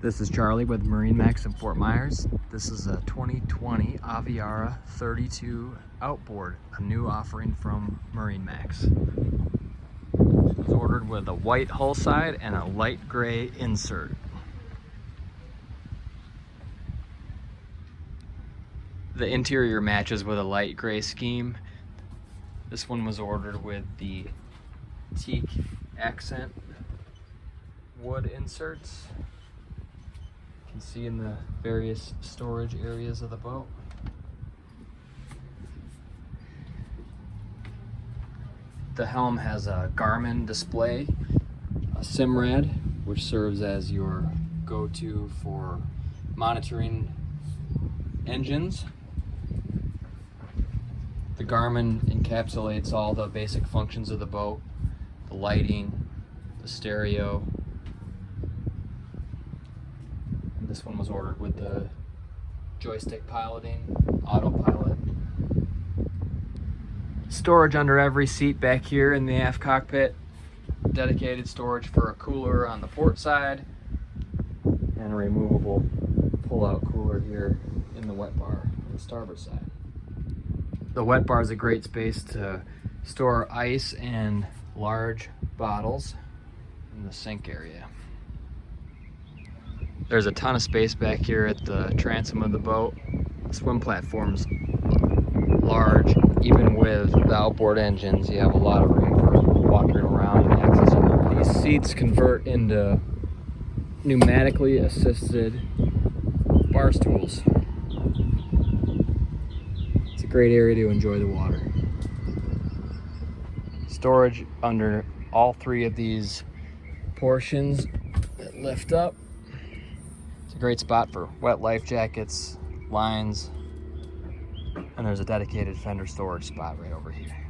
This is Charlie with MarineMax in Fort Myers. This is a 2020 Aviara 32 Outboard, a new offering from MarineMax. It was ordered with a white hull side and a light gray insert. The interior matches with a light gray scheme. This one was ordered with the teak accent wood inserts. You can see in the various storage areas of the boat. The helm has a Garmin display, a Simrad, which serves as your go-to for monitoring engines. The Garmin encapsulates all the basic functions of the boat, the lighting, the stereo. This one was ordered with the joystick piloting, autopilot. Storage under every seat back here in the aft cockpit. Dedicated storage for a cooler on the port side, and a removable pull-out cooler here in the wet bar on the starboard side. The wet bar is a great space to store ice and large bottles in the sink area. There's a ton of space back here at the transom of the boat. The swim platform's large. Even with the outboard engines, you have a lot of room for walking around and accessing. These seats convert into pneumatically assisted bar stools. It's a great area to enjoy the water. Storage under all three of these portions that lift up. It's a great spot for wet life jackets, lines, and there's a dedicated fender storage spot right over here.